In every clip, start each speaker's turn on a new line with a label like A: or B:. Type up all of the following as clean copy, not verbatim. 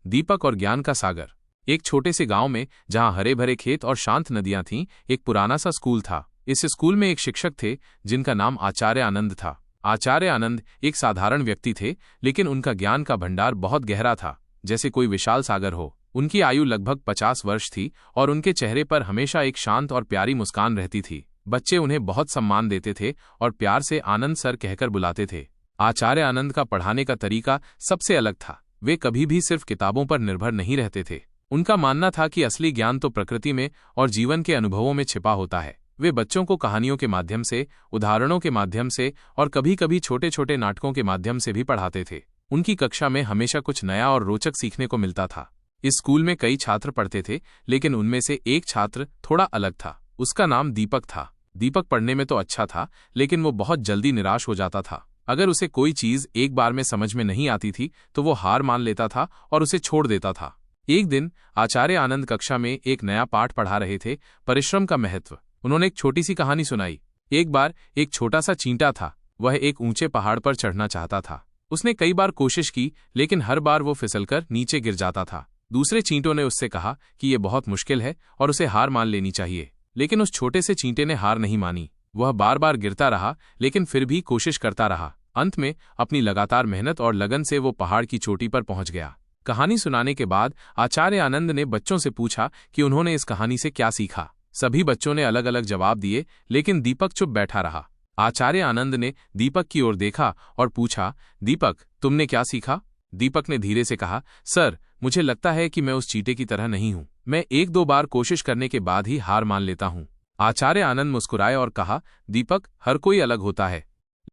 A: दीपक और ज्ञान का सागर। एक छोटे से गांव में, जहां हरे भरे खेत और शांत नदियां थीं, एक पुराना सा स्कूल था। इस स्कूल में एक शिक्षक थे जिनका नाम आचार्य आनंद था। आचार्य आनंद एक साधारण व्यक्ति थे, लेकिन उनका ज्ञान का भंडार बहुत गहरा था, जैसे कोई विशाल सागर हो। उनकी आयु लगभग 50 वर्ष थी और उनके चेहरे पर हमेशा एक शांत और प्यारी मुस्कान रहती थी। बच्चे उन्हें बहुत सम्मान देते थे और प्यार से आनंद सर कहकर बुलाते थे। आचार्य आनंद का पढ़ाने का तरीका सबसे अलग था। वे कभी भी सिर्फ किताबों पर निर्भर नहीं रहते थे। उनका मानना था कि असली ज्ञान तो प्रकृति में और जीवन के अनुभवों में छिपा होता है। वे बच्चों को कहानियों के माध्यम से, उदाहरणों के माध्यम से और कभी कभी छोटे छोटे नाटकों के माध्यम से भी पढ़ाते थे। उनकी कक्षा में हमेशा कुछ नया और रोचक सीखने को मिलता था। इस स्कूल में कई छात्र पढ़ते थे, लेकिन उनमें से एक छात्र थोड़ा अलग था। उसका नाम दीपक था। दीपक पढ़ने में तो अच्छा था, लेकिन वो बहुत जल्दी निराश हो जाता था। अगर उसे कोई चीज एक बार में समझ में नहीं आती थी तो वो हार मान लेता था और उसे छोड़ देता था। एक दिन आचार्य आनंद कक्षा में एक नया पाठ पढ़ा रहे थे, परिश्रम का महत्व। उन्होंने एक छोटी सी कहानी सुनाई। एक बार एक छोटा सा चींटा था। वह एक ऊंचे पहाड़ पर चढ़ना चाहता था। उसने कई बार कोशिश की, लेकिन हर बार वो फिसलकर नीचे गिर जाता था। दूसरे चींटों ने उससे कहा कि यह बहुत मुश्किल है और उसे हार मान लेनी चाहिए, लेकिन उस छोटे से चींटे ने हार नहीं मानी। वह बार बार गिरता रहा, लेकिन फिर भी कोशिश करता रहा। अंत में अपनी लगातार मेहनत और लगन से वो पहाड़ की चोटी पर पहुंच गया। कहानी सुनाने के बाद आचार्य आनंद ने बच्चों से पूछा कि उन्होंने इस कहानी से क्या सीखा। सभी बच्चों ने अलग अलग जवाब दिए, लेकिन दीपक चुप बैठा रहा। आचार्य आनंद ने दीपक की ओर देखा और पूछा, दीपक, तुमने क्या सीखा? दीपक ने धीरे से कहा, सर, मुझे लगता है कि मैं उस चींटे की तरह नहीं हूं। मैं एक दो बार कोशिश करने के बाद ही हार मान लेता हूं। आचार्य आनंद मुस्कुराए और कहा, दीपक, हर कोई अलग होता है,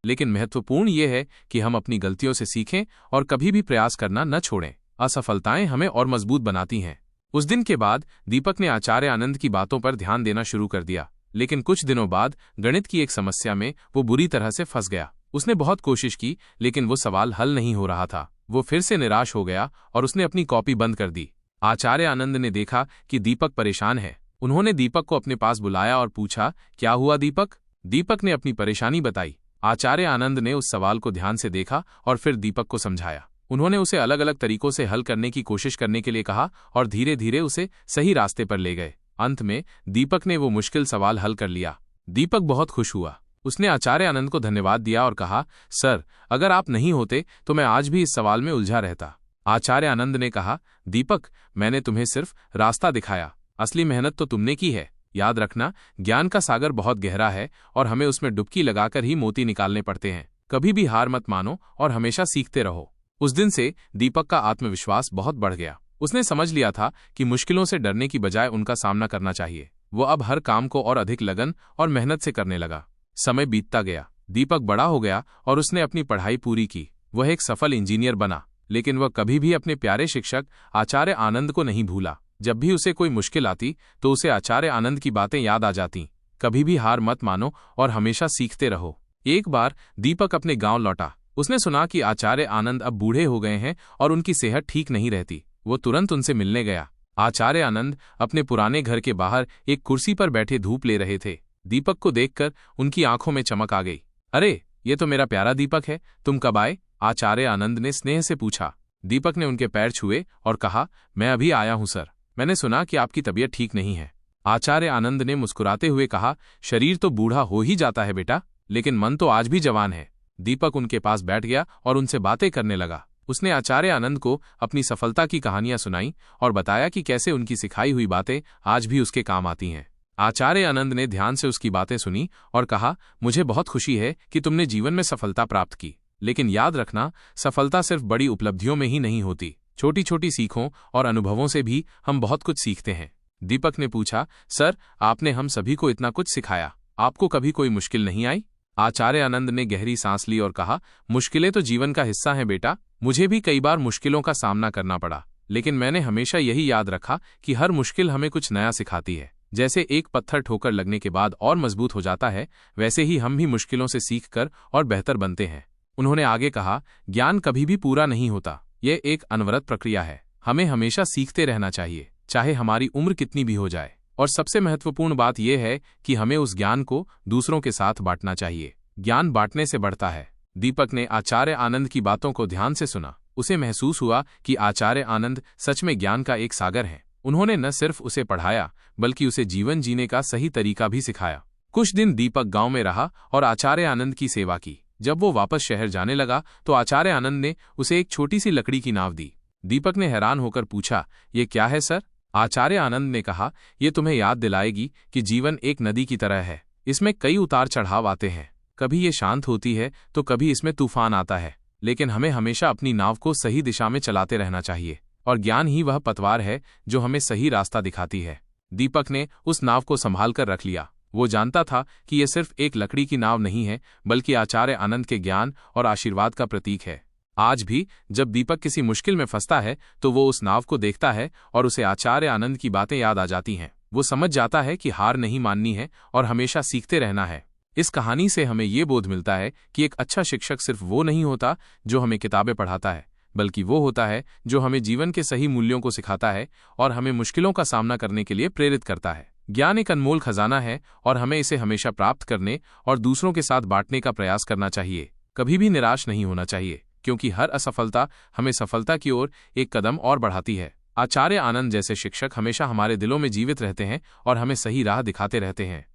A: लेकिन महत्वपूर्ण यह है कि हम अपनी गलतियों से सीखें और कभी भी प्रयास करना न छोड़ें। असफलताएं हमें और मजबूत बनाती हैं। उस दिन के बाद दीपक ने आचार्य आनंद की बातों पर ध्यान देना शुरू कर दिया, लेकिन कुछ दिनों बाद गणित की एक समस्या में वो बुरी तरह से फंस गया। उसने बहुत कोशिश की, लेकिन वो सवाल हल नहीं हो रहा था। वो फिर से निराश हो गया और उसने अपनी कॉपी बंद कर दी। आचार्य आनंद ने देखा कि दीपक परेशान है। उन्होंने दीपक को अपने पास बुलाया और पूछा, क्या हुआ दीपक? दीपक ने अपनी परेशानी बताई। आचार्य आनंद ने उस सवाल को ध्यान से देखा और फिर दीपक को समझाया। उन्होंने उसे अलग अलग तरीकों से हल करने की कोशिश करने के लिए कहा और धीरे धीरे उसे सही रास्ते पर ले गए। अंत में दीपक ने वो मुश्किल सवाल हल कर लिया। दीपक बहुत खुश हुआ। उसने आचार्य आनंद को धन्यवाद दिया और कहा, सर, अगर आप नहीं होते तो मैं आज भी इस सवाल में उलझा रहता। आचार्य आनंद ने कहा, दीपक, मैंने तुम्हें सिर्फ रास्ता दिखाया, असली मेहनत तो तुमने की है। याद रखना, ज्ञान का सागर बहुत गहरा है और हमें उसमें डुबकी लगाकर ही मोती निकालने पड़ते हैं। कभी भी हार मत मानो और हमेशा सीखते रहो। उस दिन से दीपक का आत्मविश्वास बहुत बढ़ गया। उसने समझ लिया था कि मुश्किलों से डरने की बजाय उनका सामना करना चाहिए। वो अब हर काम को और अधिक लगन और मेहनत से करने लगा। समय बीतता गया। दीपक बड़ा हो गया और उसने अपनी पढ़ाई पूरी की। वह एक सफल इंजीनियर बना, लेकिन वह कभी भी अपने प्यारे शिक्षक आचार्य आनंद को नहीं भूला। जब भी उसे कोई मुश्किल आती तो उसे आचार्य आनंद की बातें याद आ जाती। कभी भी हार मत मानो और हमेशा सीखते रहो। एक बार दीपक अपने गांव लौटा। उसने सुना कि आचार्य आनंद अब बूढ़े हो गए हैं और उनकी सेहत ठीक नहीं रहती। वो तुरंत उनसे मिलने गया। आचार्य आनंद अपने पुराने घर के बाहर एक कुर्सी पर बैठे धूप ले रहे थे। दीपक को देखकर उनकी आंखों में चमक आ गई। अरे, ये तो मेरा प्यारा दीपक है। तुम कब आए? आचार्य आनंद ने स्नेह से पूछा। दीपक ने उनके पैर छुए और कहा, मैं अभी आया हूं सर। मैंने सुना कि आपकी तबीयत ठीक नहीं है। आचार्य आनंद ने मुस्कुराते हुए कहा, शरीर तो बूढ़ा हो ही जाता है बेटा, लेकिन मन तो आज भी जवान है। दीपक उनके पास बैठ गया और उनसे बातें करने लगा। उसने आचार्य आनंद को अपनी सफलता की कहानियां सुनाई और बताया कि कैसे उनकी सिखाई हुई बातें आज भी उसके काम आती हैं। आचार्य आनंद ने ध्यान से उसकी बातें सुनी और कहा, मुझे बहुत खुशी है कि तुमने जीवन में सफलता प्राप्त की, लेकिन याद रखना, सफलता सिर्फ बड़ी उपलब्धियों में ही नहीं होती। छोटी छोटी सीखों और अनुभवों से भी हम बहुत कुछ सीखते हैं। दीपक ने पूछा, सर, आपने हम सभी को इतना कुछ सिखाया, आपको कभी कोई मुश्किल नहीं आई? आचार्य आनंद ने गहरी सांस ली और कहा, मुश्किलें तो जीवन का हिस्सा हैं बेटा। मुझे भी कई बार मुश्किलों का सामना करना पड़ा, लेकिन मैंने हमेशा यही याद रखा कि हर मुश्किल हमें कुछ नया सिखाती है। जैसे एक पत्थर ठोकर लगने के बाद और मजबूत हो जाता है, वैसे ही हम भी मुश्किलों से सीखकर और बेहतर बनते हैं। उन्होंने आगे कहा, ज्ञान कभी भी पूरा नहीं होता। यह एक अनवरत प्रक्रिया है। हमें हमेशा सीखते रहना चाहिए, चाहे हमारी उम्र कितनी भी हो जाए। और सबसे महत्वपूर्ण बात यह है कि हमें उस ज्ञान को दूसरों के साथ बांटना चाहिए। ज्ञान बांटने से बढ़ता है। दीपक ने आचार्य आनंद की बातों को ध्यान से सुना। उसे महसूस हुआ कि आचार्य आनंद सच में ज्ञान का एक सागर है। उन्होंने न सिर्फ उसे पढ़ाया बल्कि उसे जीवन जीने का सही तरीका भी सिखाया। कुछ दिन दीपक गांव में रहा और आचार्य आनंद की सेवा की। जब वो वापस शहर जाने लगा तो आचार्य आनंद ने उसे एक छोटी सी लकड़ी की नाव दी। दीपक ने हैरान होकर पूछा, ये क्या है सर? आचार्य आनंद ने कहा, ये तुम्हें याद दिलाएगी कि जीवन एक नदी की तरह है। इसमें कई उतार चढ़ाव आते हैं। कभी ये शांत होती है तो कभी इसमें तूफान आता है, लेकिन हमें हमेशा अपनी नाव को सही दिशा में चलाते रहना चाहिए और ज्ञान ही वह पतवार है जो हमें सही रास्ता दिखाती है। दीपक ने उस नाव को संभाल कर रख लिया। वो जानता था कि यह सिर्फ एक लकड़ी की नाव नहीं है बल्कि आचार्य आनंद के ज्ञान और आशीर्वाद का प्रतीक है। आज भी जब दीपक किसी मुश्किल में फंसता है तो वो उस नाव को देखता है और उसे आचार्य आनंद की बातें याद आ जाती हैं। वो समझ जाता है कि हार नहीं माननी है और हमेशा सीखते रहना है। इस कहानी से हमें ये बोध मिलता है कि एक अच्छा शिक्षक सिर्फ वो नहीं होता जो हमें किताबें पढ़ाता है, बल्कि वो होता है जो हमें जीवन के सही मूल्यों को सिखाता है और हमें मुश्किलों का सामना करने के लिए प्रेरित करता है। ज्ञान एक अनमोल खजाना है और हमें इसे हमेशा प्राप्त करने और दूसरों के साथ बांटने का प्रयास करना चाहिए। कभी भी निराश नहीं होना चाहिए, क्योंकि हर असफलता हमें सफलता की ओर एक कदम और बढ़ाती है। आचार्य आनंद जैसे शिक्षक हमेशा हमारे दिलों में जीवित रहते हैं और हमें सही राह दिखाते रहते हैं।